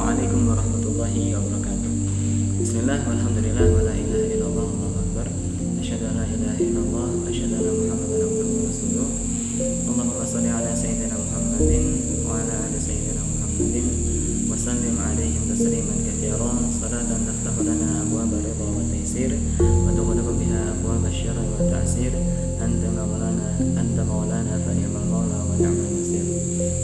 Assalamualaikum warahmatullahi wabarakatuh. Bismillah, walhamdulillah, wa la ilaha illallah, wallahu akbar. Asyhadu an la ilaha illallah, wa asyhadu anna Muhammadan abduhu wa rasuluh. Allahumma shalli ala sayyidina Muhammadin wa ala ali sayyidina Muhammadin wa sallim alaihim tasliman katsiran. Salatan taftahu lana abwaaba ridha wa taysir wa tughliqu biha abwaaba syarri wa ta'sir. Anta maulana fa ni'mal maula wa ni'mal nasir.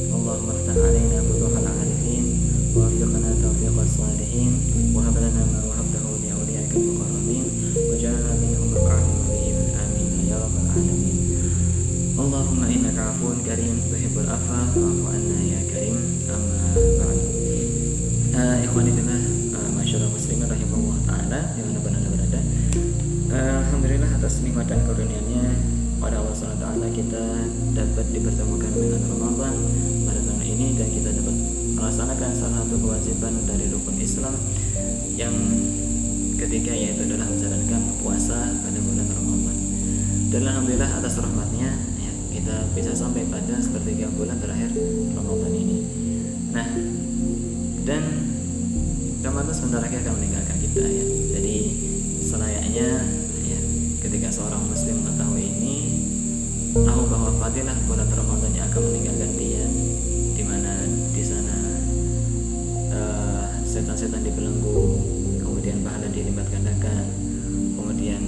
Allahumma iftah alaina futuhal arifin wa waffiqna tawfiqas salihin wa hab lana ma wahabtahu li awliyaika al-muqarrabin waj'alna minhum maq'amin nabiyyin amin ya rabbal alamin. Allahumma innaka 'afuwun karim tuhibbul 'afwa fa'fu 'anna ya karim. Amma ba'd. Ikhwani fillah, masyaallah muslimin rahimahullah taala dimanapun Anda berada. Alhamdulillah atas nikmat dan karunia-Nya pada Allah SWT kita dapat dipertemukan dengan Ramadan pada tahun ini, dan kita dapat melaksanakan salah satu kewajiban dari rukun Islam yang ketiga, yaitu adalah menjalankan puasa pada bulan Ramadan. Dan alhamdulillah atas rahmatnya ya, kita bisa sampai pada sepertiga bulan terakhir Ramadan ini. Nah, dan Ramadan sebentar lagi akan meninggalkan kita ya. Jadi selayaknya ya, ketika seorang muslim mengetahui ini, tahu bahwa fadilah bulan Ramadan yang akan meninggalkan dia, di mana di sana setan-setan dibelenggu, kemudian pahala dilipat gandakan, kemudian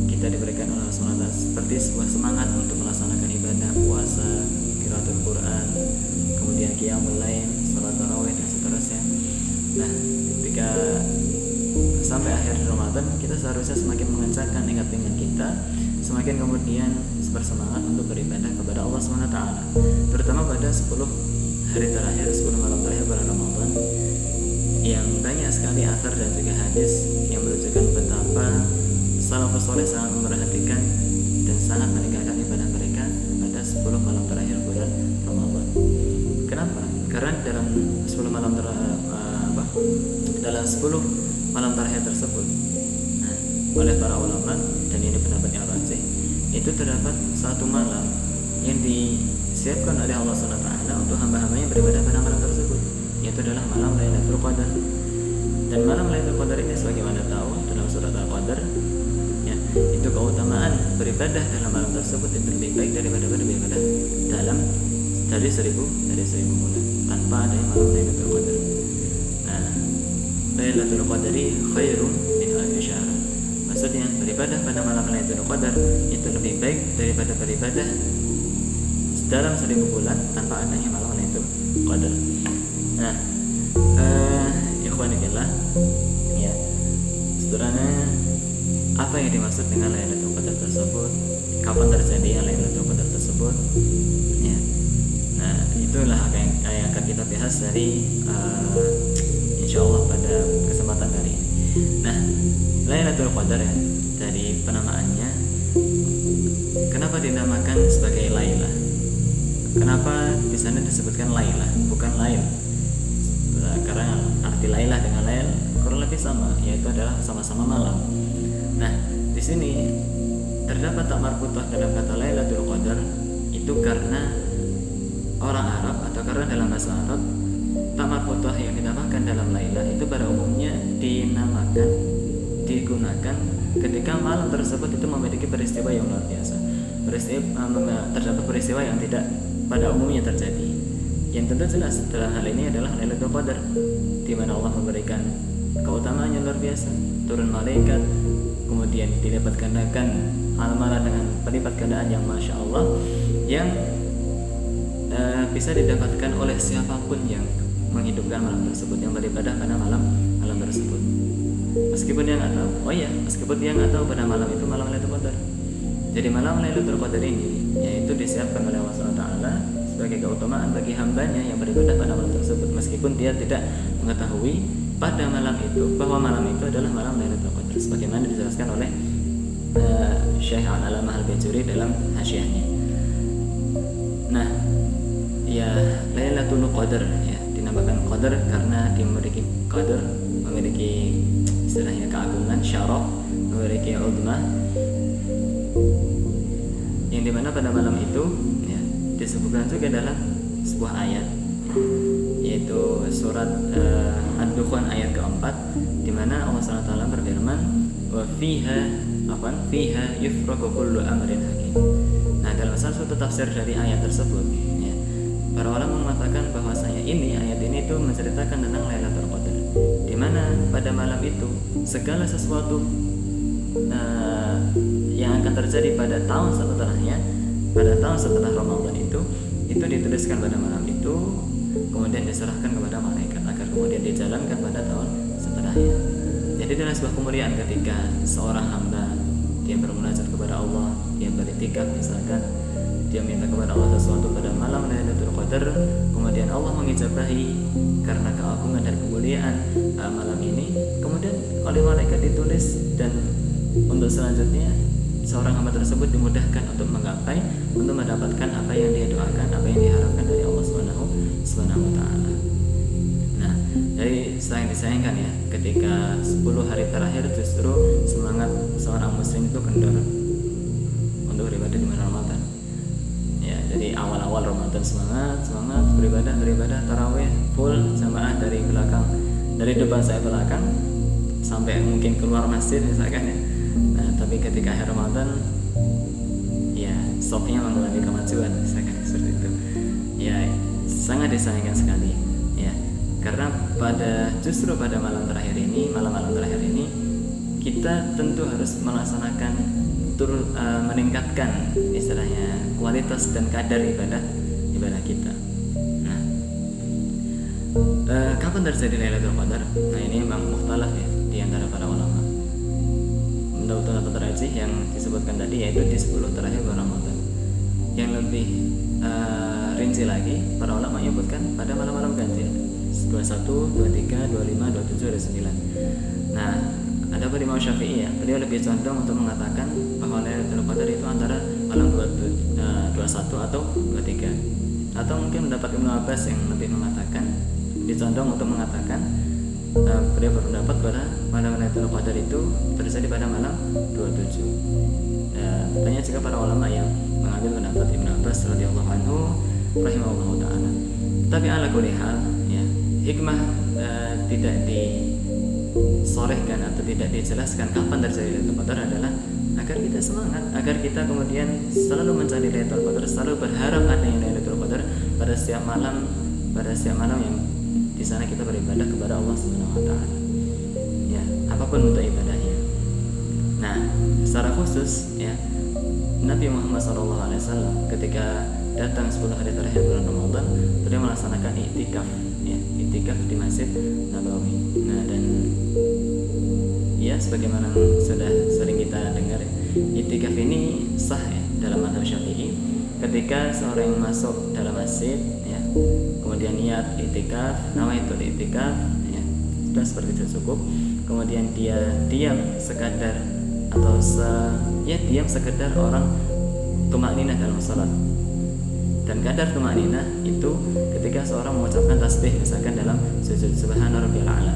kita diberikan oleh Allah SWT seperti sebuah semangat untuk melaksanakan ibadah puasa, qiraatul Quran, kemudian qiyamul lail, salat tarawih dan seterusnya. Nah, ketika sampai akhir Ramadan, kita seharusnya semakin mengencangkan ingat-ingat kita, semakin kemudian bersemangat untuk beribadah kepada Allah SWT, terutama pada 10 hari terakhir, 10 malam terakhir bulan Ramadan, yang banyak sekali athar dan juga hadis yang menunjukkan betapa salafus saleh sangat memperhatikan dan sangat meninggalkan ibadah mereka pada 10 malam terakhir bulan Ramadan. Kenapa? Karena dalam 10 malam dalam 10 malam terakhir tersebut, nah, oleh para ulama, dan ini pendapat yang rajih, itu terdapat satu malam yang disiapkan oleh Allah SWT untuk hamba-hambanya beribadah pada malam tersebut, yaitu adalah malam Lailatul Qadar. Dan malam Lailatul Qadar ini sebagaimana tahu dalam surat Al-Qadar ya, itu keutamaan beribadah dalam malam tersebut itu lebih baik daripada beribadah dari seribu bulan tanpa adanya malam Lailatul Qadar. Nah, Lailatul Qadari khairum min alfi syahr. Maksudnya beribadah pada malam Lailatul Qadar itu lebih baik daripada beribadah dalam 1000 bulan tanpa adanya malam Lailatul Qadar. Nah, ikhwani fillah ya, sebenarnya apa yang dimaksud dengan Lailatul Qadar tersebut? Kapan terjadinya Lailatul Qadar tersebut? Ya. Nah, itulah yang akan kita bahas dari insyaallah pada kesempatan kali ini. Nah, Lailatul Qadar ya, dari penamaannya, kenapa dinamakan sebagai Lailah? Kenapa di sana disebutkan Lailah bukan Lail? Karena arti Lailah dengan Lail kurang lebih sama, yaitu adalah sama-sama malam. Nah, di sini terdapat tak marbutoh dalam kata Lailatul Qadar itu karena orang Arab, atau karena dalam bahasa Arab tak marbutoh yang dinamakan dalam Lailah itu pada umumnya digunakan ketika malam tersebut itu memiliki peristiwa yang luar biasa, terdapat peristiwa yang tidak pada umumnya terjadi, yang tentu jelas dalam hal ini adalah Lailatul Qadar, di mana Allah memberikan keutamaan yang luar biasa, turun malaikat, kemudian dilipat gandakan amalan dengan pelipat gandaan yang masya Allah, yang bisa didapatkan oleh siapapun yang menghidupkan malam tersebut, yang beribadah pada malam tersebut. Meskipun dia nggak tahu, meskipun dia nggak tahu pada malam itu malam Lailatul Qadar. Jadi malam Lailatul Qadar ini yaitu disiapkan oleh Allah SWT sebagai keutamaan bagi hambanya yang beribadah pada malam tersebut, meskipun dia tidak mengetahui pada malam itu bahwa malam itu adalah malam Lailatul Qadar, sebagaimana dijelaskan oleh Syekh Al-Alamah Al-Bajuri dalam hasyiahnya. Nah, ya, Lailatul Qadar ya dinamakan Qadar karena dimiliki qadar, memiliki istilahnya keagungan, syaraf, memiliki uzmah, yang dimana pada malam itu ya, disebutkan juga dalam sebuah ayat, yaitu surat Dukhan ayat keempat, di mana Allah SWT berfirman, wa fiha yufraqu kullu amrin hakim. Nah, dalam salah satu tafsir dari ayat tersebut, ya, para ulama mengatakan bahwasanya ayat ini itu menceritakan tentang Lailatul Qadar, di mana pada malam itu segala sesuatu yang akan terjadi pada tahun setelahnya, pada tahun setelah Ramadan itu dituliskan pada malam itu, kemudian diserahkan kepada malaikat agar kemudian dijalankan pada tahun setelahnya. Jadi adalah sebuah kemuliaan ketika seorang hamba dia bermunajat kepada Allah, dia beriktikaf misalkan, dia minta kepada Allah sesuatu pada malam Lailatul Qadar, kemudian Allah mengijabahi karena keagungan dan kemuliaan malam ini, kemudian oleh malaikat ditulis, dan untuk selanjutnya seorang hamba tersebut dimudahkan untuk menggapai, untuk mendapatkan apa yang dia doakan, apa yang diharapkan dari Allah Subhanahu wa Ta'ala. Nah, jadi sangat disayangkan ya, ketika 10 hari terakhir justru semangat seorang muslim itu kendor untuk beribadah di bulan Ramadan. Ya, jadi awal-awal Ramadan semangat beribadah tarawih full jamaah dari belakang, dari depan saya belakang sampai mungkin keluar masjid misalkan ya. Nah, tapi ketika akhir Ramadan, ya sopnya mengalami kemajuan, misalkan seperti itu. Ya, sangat disayangkan sekali. Ya, karena justru pada malam terakhir ini kita tentu harus melaksanakan meningkatkan istilahnya kualitas dan kadar ibadah kita. Nah, kapan terjadi Lailatul Qadar? Nah, ini memang mukhtalaf ya di antara para ulama. Menurut atau terajih yang disebutkan tadi yaitu di 10 terakhir bulan Ramadan. Yang lebih rinci lagi, para ulama menyebutkan pada malam-malam ganjil 21, 23, 25, 27, 29. Nah, ada Imam Syafi'i ya, beliau lebih condong untuk mengatakan bahwa Lailatul Qadar itu antara malam 21 atau 23. Atau mungkin mendapat Ibnu Abbas yang lebih mengatakan, dicondong untuk mengatakan beliau berpendapat pada malam Lailatul Qadar itu terjadi pada malam 27. Banyak juga para ulama yang mengambil pendapat Ibnu Abbas radhiyallahu anhu rahimahullahu taala. Tapi ala kulli hal ya, hikmah tidak disorehkan atau tidak dijelaskan kapan terjadi Lailatul Qadar adalah agar kita semangat, agar kita kemudian selalu mencari Lailatul Qadar, selalu berharap adanya Lailatul Qadar pada setiap malam yang di sana kita beribadah kepada Allah Subhanahu wa Ta'ala. Ya, apapun untuk ibadahnya. Nah, secara khusus ya, Nabi Muhammad SAW ketika datang 10 hari terakhir bulan Ramadan, beliau melaksanakan i'tikaf ya, i'tikaf di Masjid Nabawi. Nah, dan ya sebagaimana sudah sering kita dengar, i'tikaf ini sah ya dalam mazhab Syafi'i. Ketika seorang yang masuk dalam masjid ya, kemudian niat i'tikaf, nawaitul i'tikaf ya, sudah seperti itu cukup. Kemudian dia diam sekadar atau diam sekedar orang tumakninah dalam salat. Dan kadar tumakninah itu ketika seorang mengucapkan tasbih misalkan dalam sujud subhana rabbiyal a'la,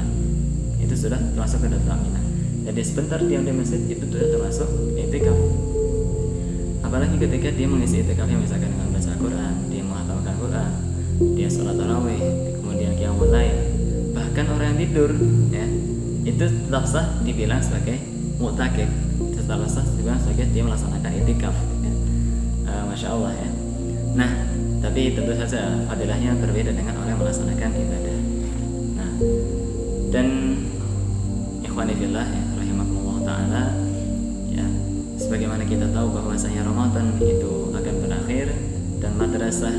itu sudah termasuk kadar tumakninah. Jadi sebentar diam di masjid itu sudah termasuk i'tikaf. Apalagi ketika dia mengisi i'tikafnya misalkan dengan baca Al-Quran, dia menghafalkan Quran, dia sholat tarawih, kemudian qiyamul lail, bahkan orang yang tidur ya, itu tetap sah dibilang sebagai mu'takif, tetap sah dibilang sebagai dia melaksanakan i'tikaf ya. Masya Allah ya. Nah, tapi tentu saja fadilahnya berbeda dengan orang yang melaksanakan ibadah. Nah, dan ikhwani fillah ya, rahimakumullah ta'ala ya, sebagaimana kita tahu bahwasanya Ramadan itu akan berakhir, dan madrasah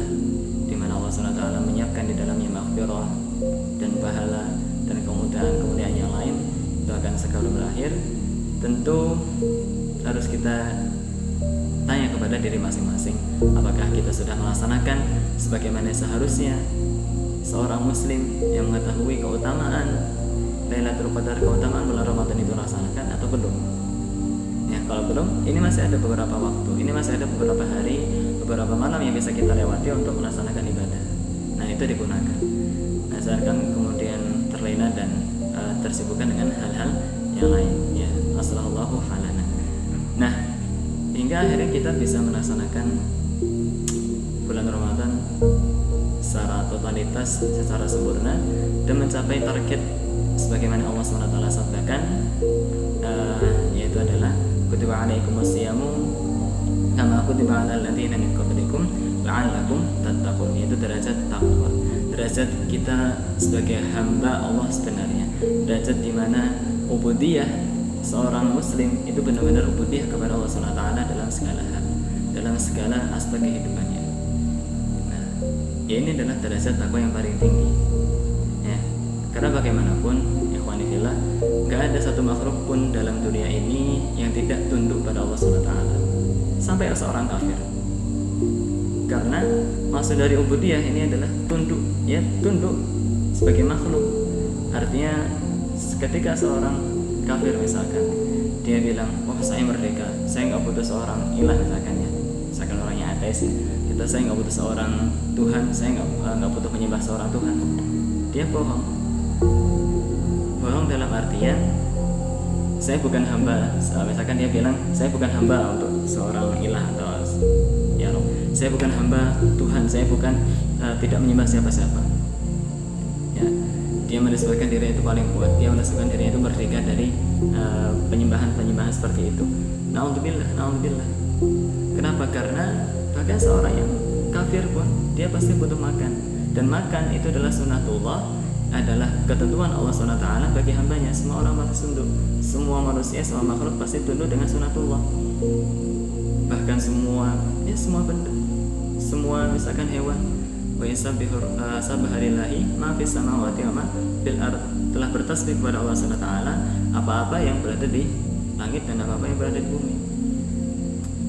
di mana Allah SWT menyiapkan di dalamnya maghfirah dan pahala dan kemudahan yang lain itu akan segera berakhir. Tentu harus kita tanya kepada diri masing-masing, apakah kita sudah melaksanakan sebagaimana seharusnya seorang muslim yang mengetahui keutamaan Lailatul Qadar, keutamaan bulan Ramadan itu laksanakan atau belum? Ya, kalau belum, ini masih ada beberapa waktu, ini masih ada beberapa hari, beberapa malam yang bisa kita lewati untuk melaksanakan ibadah. Nah, itu digunakan. Nah, asalkan kemudian terlena dan tersibukkan dengan hal-hal yang lain. Ya, asallallahu halana. Nah, hingga akhirnya kita bisa melaksanakan bulan Ramadan secara totalitas, secara sempurna, dan mencapai target sebagaimana Allah SWT sabdakan, yaitu adalah kutiba alaikumus siyamu kama kutiba alal ladzina min qablikum la'allakum tattaqun, yaitu derajat takwa, derajat kita sebagai hamba Allah sebenarnya, derajat di mana ubudiyah seorang muslim itu benar-benar ubudiyah kepada Allah SWT dalam segala hal, dalam segala aspek kehidupannya. Nah, ya ini adalah derajat takwa yang paling tinggi. Ya, karena bagaimanapun, ikhwani fillah, gak ada satu makhluk pun dalam dunia ini yang tidak tunduk pada Allah SWT, sampai seorang kafir. Karena maksud dari ubudiyah ini adalah tunduk, ya tunduk sebagai makhluk. Artinya ketika seorang kafir misalkan dia bilang, oh saya merdeka, saya nggak butuh seorang ilah misalkan ya, misalkan orangnya ateis, saya nggak butuh seorang Tuhan, saya nggak butuh menyembah seorang Tuhan, dia bohong. Bohong dalam artian saya bukan hamba, misalkan dia bilang saya bukan hamba untuk seorang ilah atau ya Rob, saya bukan hamba Tuhan, saya bukan tidak menyembah siapa-siapa. Ya, dia menisbahkan diri itu paling kuat, dia menisbahkan diri itu merdeka dari penyembahan seperti itu. Naudzubillah. Kenapa? Karena bahkan seorang yang kafir pun dia pasti butuh makan, dan makan itu adalah sunnatullah, adalah ketentuan Allah SWT bagi hambanya. Semua orang pasti tunduk, semua manusia, semua makhluk pasti tunduk dengan sunnatullah. Bahkan semua benda, semua misalkan hewan, wa yusabbihur sabhalillahi ma fis samawati wa ma fil ard, telah bertasbih kepada Allah SWT apa-apa yang berada di langit dan apa-apa yang berada di bumi.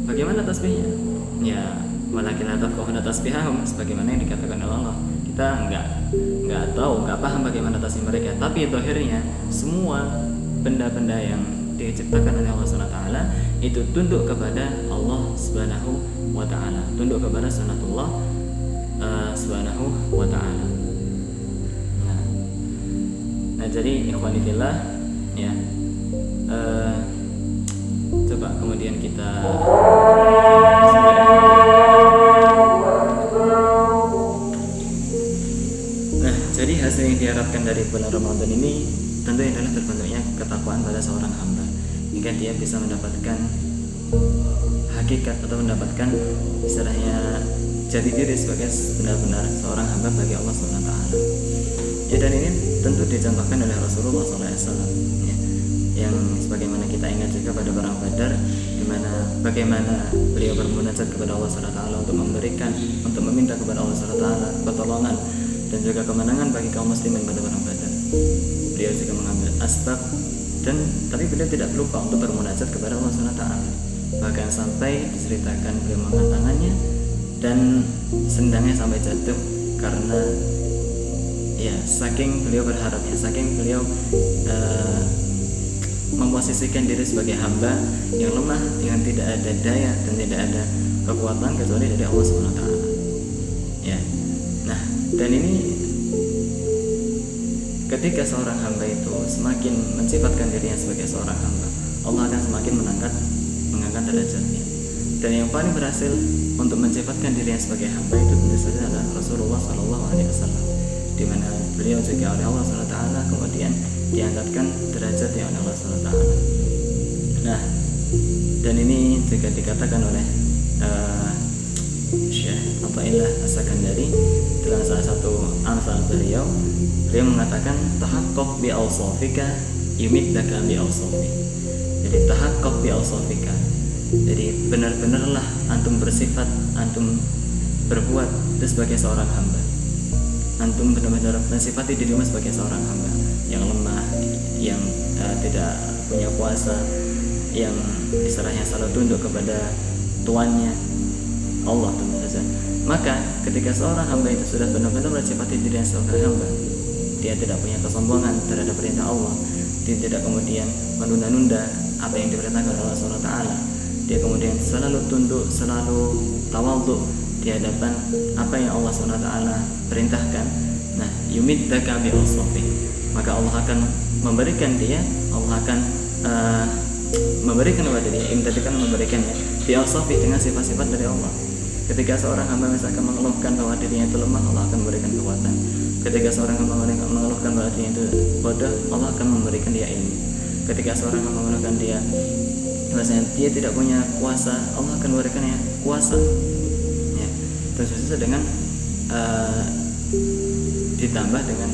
Bagaimana tasbihnya? Ya, walakin la tafqahuna tasbihahum, sebagaimana yang dikatakan oleh Allah. Kita enggak tahu, enggak paham bagaimana tasbih mereka, tapi zahirnya semua benda-benda yang diciptakan oleh Allah SWT itu tunduk kepada Allah Subhanahu wa taala, tunduk kepada sunnatullah Subhanahu wa taala. Nah, jadi ikhwani fillah ya, coba kemudian kita jadi hasil yang diharapkan dari bulan Ramadan ini tentunya adalah terbentuknya ketakwaan pada seorang hamba, hingga dia bisa mendapatkan hakikat atau mendapatkan istilahnya jati diri sebagai benar-benar seorang hamba bagi Allah SWT. Ya, dan ini tentu dicontohkan oleh Rasulullah SAW ya, yang sebagaimana kita ingat juga pada perang Badar, di mana bagaimana beliau bermunajat kepada Allah SWT untuk meminta kepada Allah SWT pertolongan dan juga kemenangan bagi kaum muslimin pada perang Badar. Beliau juga mengambil asbab, tapi beliau tidak lupa untuk bermunajat kepada Allah SWT. Bahkan sampai diceritakan beliau mengangkat tangannya dan sendangnya sampai jatuh karena ya saking beliau berharapnya, saking beliau memposisikan diri sebagai hamba yang lemah, yang tidak ada daya dan tidak ada kekuatan kecuali dari Allah SWT. Ya. Nah, dan ini ketika seorang hamba itu semakin mensifatkan dirinya sebagai seorang hamba, Allah akan semakin mengangkat derajatnya. Dan yang paling berhasil untuk mensifatkan dirinya sebagai hamba itu tentu saja adalah Rasulullah SAW, di mana beliau juga oleh Allah SWT kemudian diangkatkan derajatnya oleh Allah SWT. Nah, dan ini juga dikatakan oleh Syekh Athaillah As-Sakandari dalam salah satu amsal beliau mengatakan tahaqqaq bi awsafika yumiddaka bi awsafi. Jadi tahaqqaq bi awsafika, jadi benar-benarlah antum bersifat, antum berbuat itu sebagai seorang hamba. Antum benar-benar mensifati dirimu sebagai seorang hamba yang lemah, yang tidak punya kuasa, yang istilahnya selalu tunduk kepada tuannya, Allah tentu saja. Maka ketika seorang hamba itu sudah benar-benar mensifati dirinya sebagai hamba, dia tidak punya kesombongan terhadap perintah Allah, dia tidak kemudian menunda-nunda apa yang diperintahkan oleh Allah SWT, dia kemudian selalu tunduk, selalu tawadhu di hadapan apa yang Allah SWT perintahkan. Nah, yumiddaka bi awsafi, maka Allah akan memberikan dia, Allah akan memberikan kepada dia, memberikannya bi awsafi, dengan sifat-sifat dari Allah. Ketika seorang hamba misalkan mengeluhkan bahwa dirinya itu lemah, Allah akan memberikan kekuatan. Ketika seorang hamba mengeluhkan bahwa dirinya itu bodoh, Allah akan memberikan dia ilmu. Ketika seorang menggunakan dia bahwasanya dia tidak punya kuasa, Allah akan memberikannya kuasa. Ya, terus dengan ditambah dengan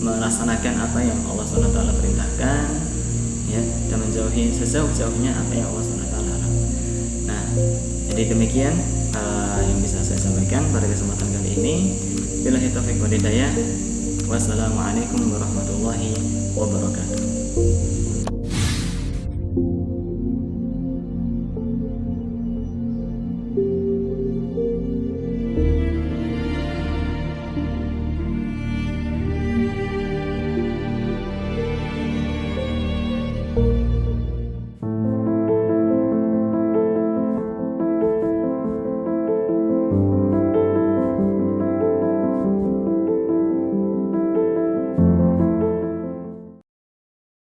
melaksanakan apa yang Allah SWT perintahkan, ya, dan menjauhi sejauh-jauhnya apa yang Allah SWT larang. Nah, jadi demikian yang bisa saya sampaikan pada kesempatan kali ini. Billahi taufiq wal hidayah. Wassalamualaikum warahmatullahi wabarakatuh.